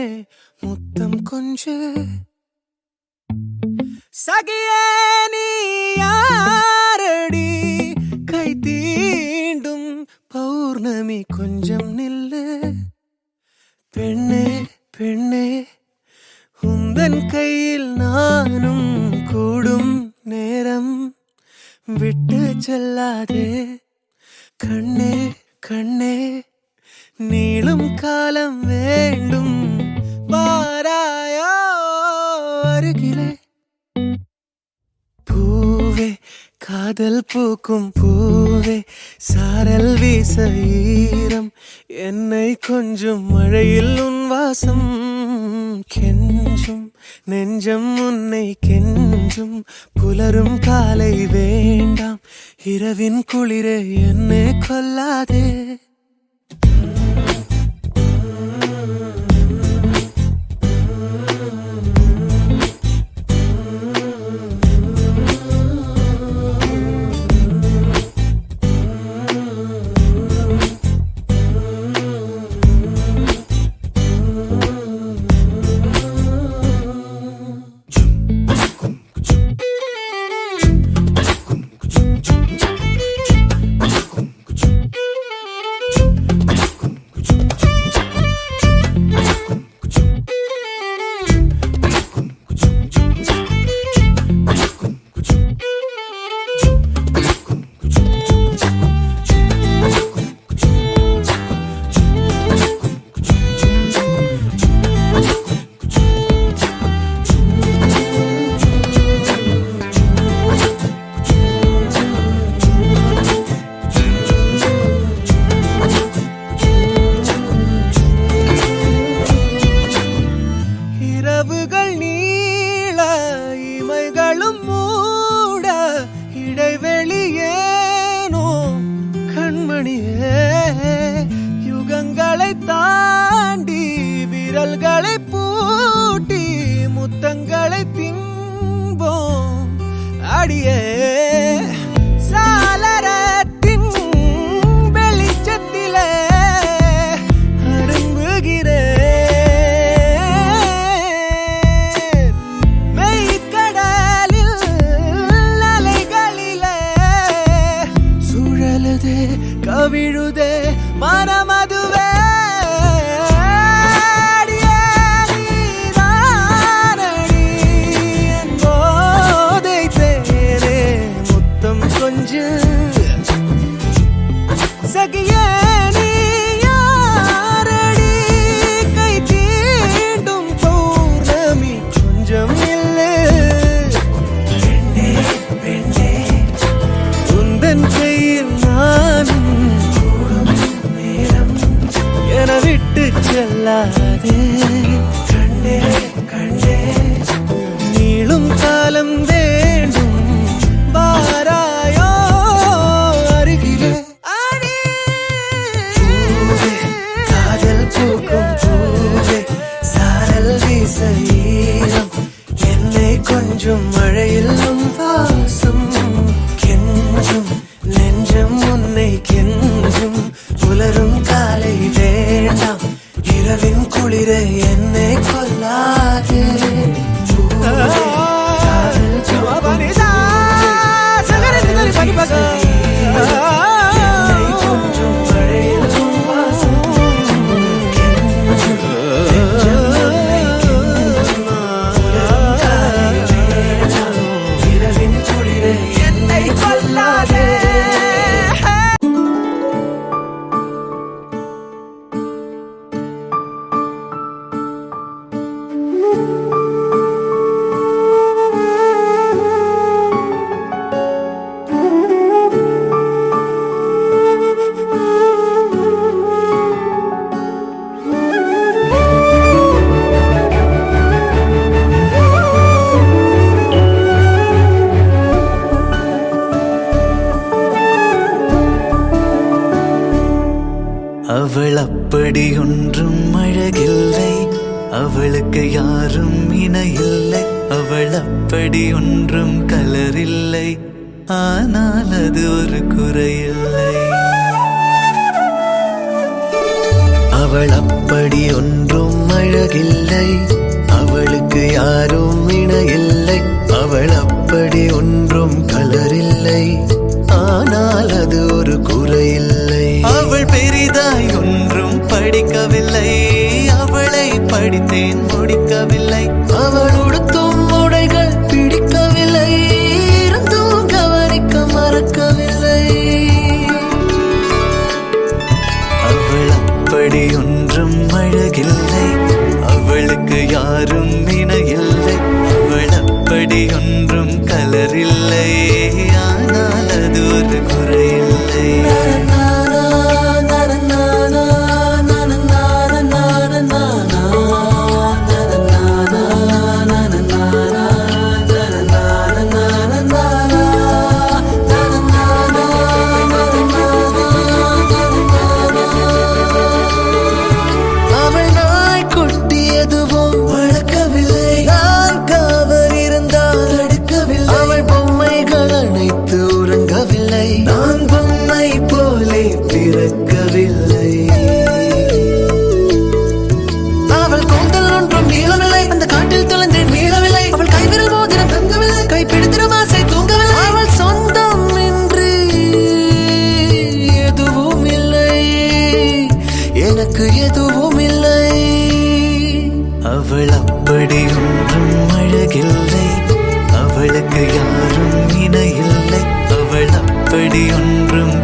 பெண்ணே முத்தம் கொஞ்சு சகியே நீ யாரடி கை தீண்டும் பௌர்ணமி கொஞ்சம் நில்லு பெண்ணே பெண்ணே உந்தன் கையில் நானும் கூடும் நேரம் விட்டு செல்லாதே கண்ணே கண்ணே நீளும் காலம் வேண்டும் வாராயோ அருகிலே பூவே காதல் பூக்கும் பூவே சாரல் வீச ஈரம் என்னை கொஞ்சம் மழையில் உன் வாசம் கெஞ்சும் நெஞ்சம் உன்னை கெஞ்சும் புலரும் காலை வேண்டாம் இரவின் குளிரே என்னை கொல்லாதே யுகங்களை தாண்டி விரல்களை பூட்டி முத்தங்களை தின்போம் அடியே சாளரத்தின் வெளிச்சத்திலே அரும்புகிறேன் மெய்க்கடலில் அலைகளிலே சுழலுதே கவிழுதே மனமதுவே சகியே நீ யாரடி கை தீண்டும் பௌர்ணமி கொஞ்சம் இல்லை பெண்ணே பெண்ணே உந்தன் கையில் நானும் கூடும் நேரம் என விட்டு செல்லாதே கண்ணே கண்ணே நீளும் காலம் வேண்டும் வாராயோ அருகிலே என்னை கொஞ்சம் மழையில் வாசம் கெஞ்சும் நெஞ்சம் உன்னை கெஞ்சும் புலரும் காலை வேண்டாம் இரவின் குளிரை என்னை கொல்லாதே அவள் அப்படி ஒன்றும் அழகில்லை அவளுக்கு யாரும் இணையில்லை அவள் அப்படி ஒன்றும் கலரில்லை ஆனால் அது ஒரு குறையில்லை அவள் அப்படி ஒன்றும் அழகில்லை அழகில்லை, அவளுக்கு யாரும் இணையில்லை. அவள் அப்படி ஒன்றும் கலரில்லை, ஆனால் அது ஒரு குறையில்லை. அவள் பெரிதாய் ஒன்றும் படிக்கவில்லை, அவளை படித்தேன் முடிக்கவில்லை. அவள் உடுத்தும் உடைகள் பிடிக்கவில்லை, இருந்தும் கவனிக்க மறக்கவில்லை. அவள் அப்படி ஒன்றும் அழகில்லை, அவளுக்கு யாரும் இணையில்லை. அவள் அப்படி ஒன்றும் கலரில்லை, ஆனால் அது ஒரு குறையில்லை. நான் பொம்மை போலே பிறக்கவில்லை. அவள் கூந்தல் ஒன்றும் நீளவில்லை, அந்த காட்டில் தொலைந்தேன் மீளவில்லை. அவள் கைவிரல் மோதிரம் தங்கவில்லை, கைப்பிடித்திடும் ஆசை தூங்கவில்லை. அவள் சொந்தம் என்று எதுவும் இல்லை, எனக்கு எதுவும் இல்லை. அவள் அப்படி ஒன்றும் அழகில்லை, அவளுக்கு யாரும் இணையில்லை. அவள் அப்படி ஒன்றும்